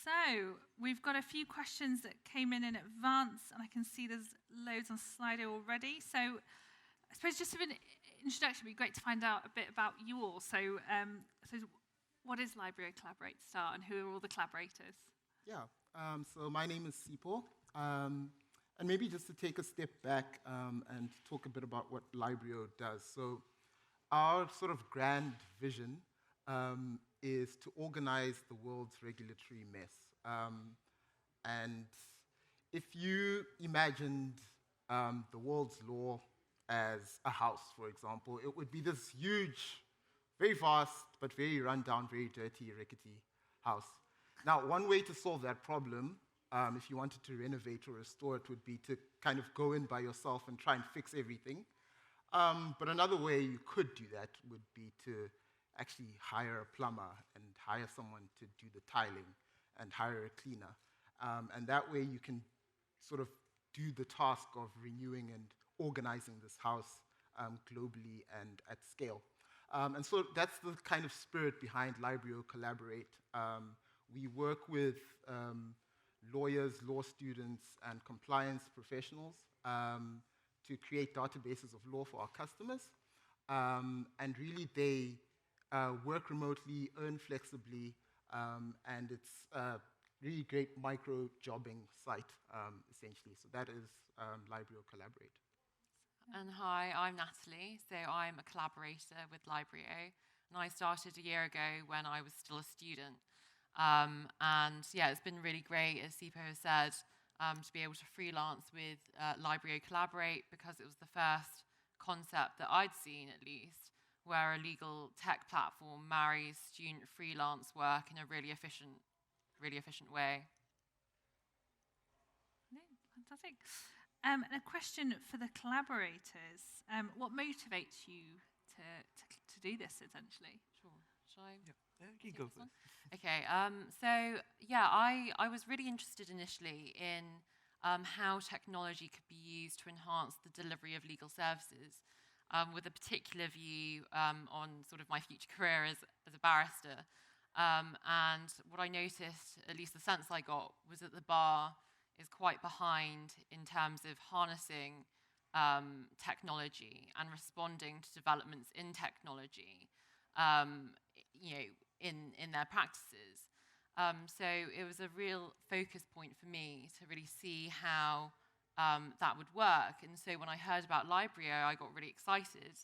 So we've got a few questions that came in advance, and I can see there's loads on Slido already. So I suppose just as an introduction, it'd be great to find out a bit about you all. So, what is Libryo Collaborate to start, and who are all the collaborators? Yeah, so my name is Sipho, and maybe just to take a step back and talk a bit about what Librio does. So our sort of grand vision is to organize the world's regulatory mess. And if you imagined the world's law as a house, for example, it would be this huge, very vast, but very run-down, very dirty, rickety house. Now, one way to solve that problem, if you wanted to renovate or restore it, would be to kind of go in by yourself and try and fix everything. But another way you could do that would be to actually hire a plumber and hire someone to do the tiling and hire a cleaner. And that way you can sort of do the task of renewing and organizing this house globally and at scale. And so that's the kind of spirit behind Libryo Collaborate. We work with lawyers, law students, and compliance professionals to create databases of law for our customers. And really, they work remotely, earn flexibly, and it's a really great micro-jobbing site, essentially. So that is Libryo Collaborate. And hi, I'm Natalie. So I'm a collaborator with Librio, and I started a year ago when I was still a student. And yeah, it's been really great, as Sipho has said, to be able to freelance with Libryo Collaborate, because it was the first concept that I'd seen, at least, where a legal tech platform marries student freelance work in a really efficient way. No, fantastic. And a question for the collaborators. What motivates you to do this, essentially? Sure. Shall I? Yeah, you can go first. Okay, so yeah, I was really interested initially in how technology could be used to enhance the delivery of legal services, with a particular view on sort of my future career as a barrister. And what I noticed, at least the sense I got, was that the bar is quite behind in terms of harnessing technology and responding to developments in technology, in their practices. So it was a real focus point for me to really see how that would work. And so when I heard about Librio, I got really excited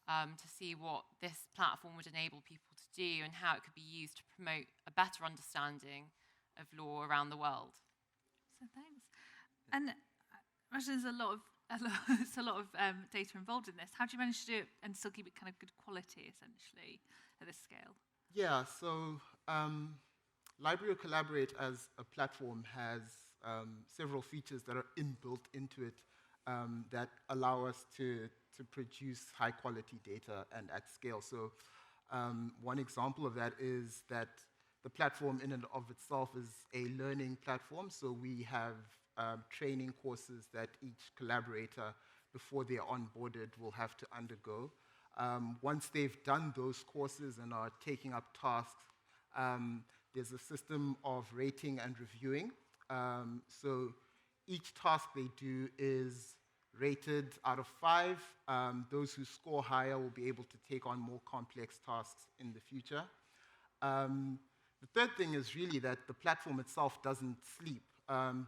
to see what this platform would enable people to do and how it could be used to promote a better understanding of law around the world. So thanks. And I imagine there's a lot of data involved in this. How do you manage to do it and still keep it kind of good quality, essentially, at this scale? Yeah, so Libryo Collaborate as a platform has several features that are inbuilt into it that allow us to produce high-quality data and at scale. So one example of that is that the platform in and of itself is a learning platform. So we have training courses that each collaborator, before they're onboarded, will have to undergo. Once they've done those courses and are taking up tasks, there's a system of rating and reviewing. So each task they do is rated out of 5. Those who score higher will be able to take on more complex tasks in the future. The third thing is really that the platform itself doesn't sleep.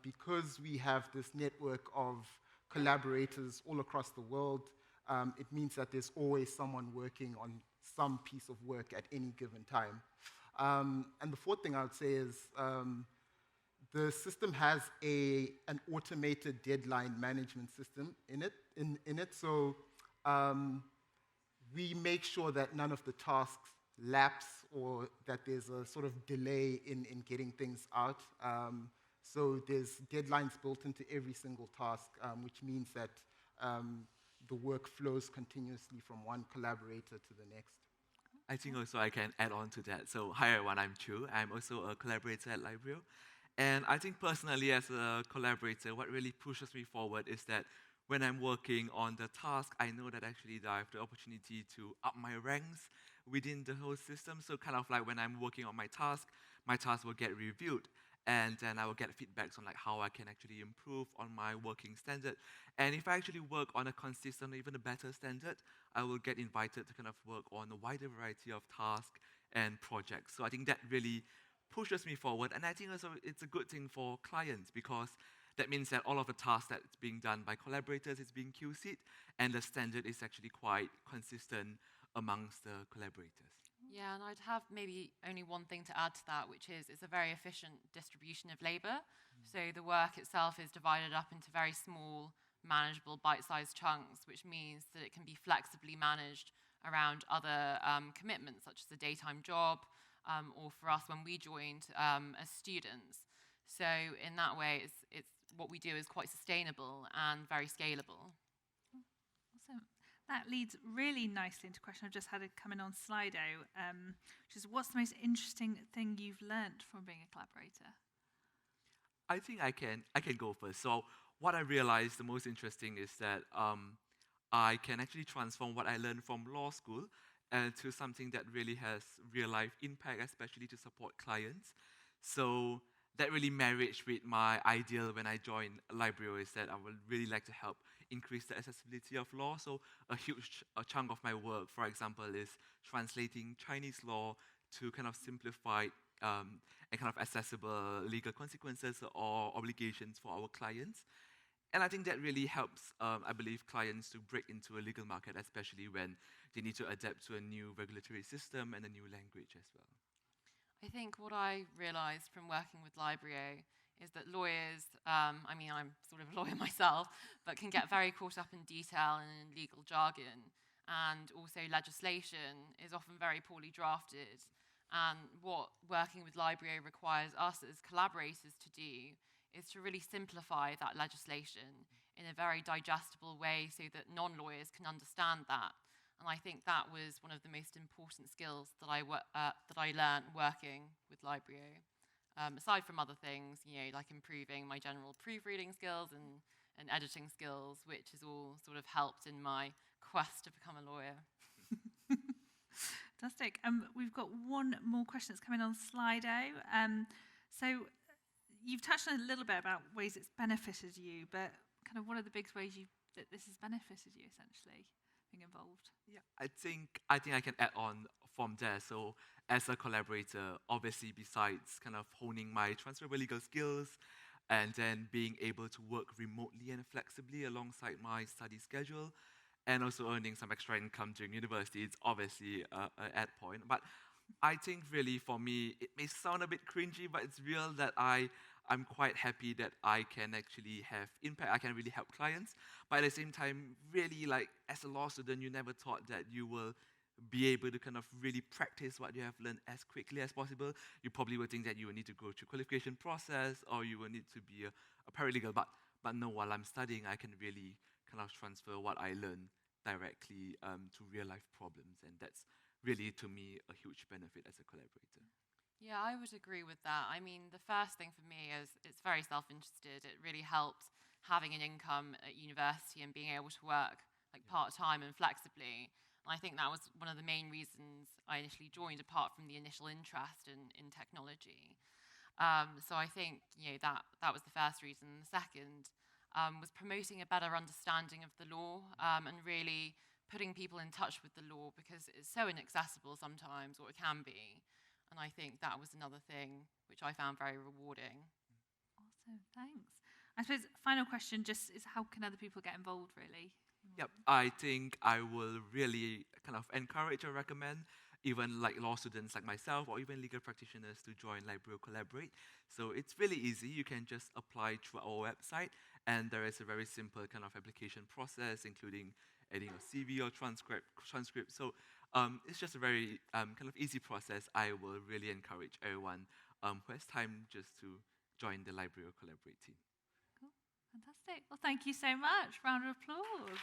Because we have this network of collaborators all across the world, it means that there's always someone working on some piece of work at any given time. And the fourth thing I would say is the system has an automated deadline management system in it. So we make sure that none of the tasks lapse or that there's a sort of delay in getting things out. So there's deadlines built into every single task, which means that the work flows continuously from one collaborator to the next. I think also I can add on to that. So hi everyone, I'm Choo. I'm also a collaborator at Librio. And I think personally as a collaborator, what really pushes me forward is that when I'm working on the task, I know that actually I have the opportunity to up my ranks within the whole system. So kind of like when I'm working on my task will get reviewed. and then I will get feedbacks on like how I can actually improve on my working standard. And if I actually work on a consistent or even a better standard, I will get invited to kind of work on a wider variety of tasks and projects. So I think that really pushes me forward, and I think also it's a good thing for clients because that means that all of the tasks that's being done by collaborators is being QC'd, and the standard is actually quite consistent amongst the collaborators. Yeah, and I'd have maybe only one thing to add to that, which is it's a very efficient distribution of labour. So the work itself is divided up into very small, manageable, bite-sized chunks, which means that it can be flexibly managed around other commitments, such as a daytime job, or for us when we joined as students. So in that way, it's what we do is quite sustainable and very scalable. Awesome. That leads really nicely into a question I've just had come in on Slido, which is, what's the most interesting thing you've learnt from being a collaborator? I think I can go first. So what I realized the most interesting is that I can actually transform what I learned from law school to something that really has real life impact, especially to support clients. So that really marriage with my ideal when I joined Librio is that I would really like to help increase the accessibility of law. So a huge chunk of my work, for example, is translating Chinese law to kind of simplified and kind of accessible legal consequences or obligations for our clients. And I think that really helps, I believe, clients to break into a legal market, especially when they need to adapt to a new regulatory system and a new language as well. I think what I realised from working with Librio is that lawyers, I'm sort of a lawyer myself, but can get very caught up in detail and in legal jargon. And also legislation is often very poorly drafted. And what working with Librio requires us as collaborators to do is to really simplify that legislation in a very digestible way so that non-lawyers can understand that. And I think that was one of the most important skills that I learned working with Librio. Aside from other things, like improving my general proofreading skills and editing skills, which has all sort of helped in my quest to become a lawyer. Fantastic. We've got one more question that's coming on Slido. So you've touched on a little bit about ways it's benefited you, but kind of what are the big ways that this has benefited you, essentially, being involved? Yeah, I think I can add on from there. So as a collaborator, obviously besides kind of honing my transferable legal skills and then being able to work remotely and flexibly alongside my study schedule and also earning some extra income during university, it's obviously an add point. But I think really for me, it may sound a bit cringy, but it's real that I'm quite happy that I can actually have impact. I can really help clients. But at the same time, really like as a law student, you never thought that you will be able to kind of really practice what you have learned as quickly as possible. You probably would think that you will need to go through qualification process or you will need to be a paralegal. But no, while I'm studying, I can really kind of transfer what I learned directly to real life problems. And that's really, to me, a huge benefit as a collaborator. Yeah, I would agree with that. I mean, the first thing for me is it's very self-interested. It really helps having an income at university and being able to work like part-time and flexibly. And I think that was one of the main reasons I initially joined, apart from the initial interest in technology. So I think that was the first reason. The second was promoting a better understanding of the law and really putting people in touch with the law, because it's so inaccessible sometimes, or it can be. And I think that was another thing which I found very rewarding. Awesome, thanks. I suppose final question just is, how can other people get involved, really? Yep, I think I will really kind of encourage or recommend even like law students like myself or even legal practitioners to join Libryo Collaborate. So it's really easy. You can just apply through our website, and there is a very simple kind of application process, including adding a CV or transcript. So it's just a very kind of easy process. I will really encourage everyone who has time just to join the Libryo Collaborate team. Cool, fantastic. Well, thank you so much. Round of applause.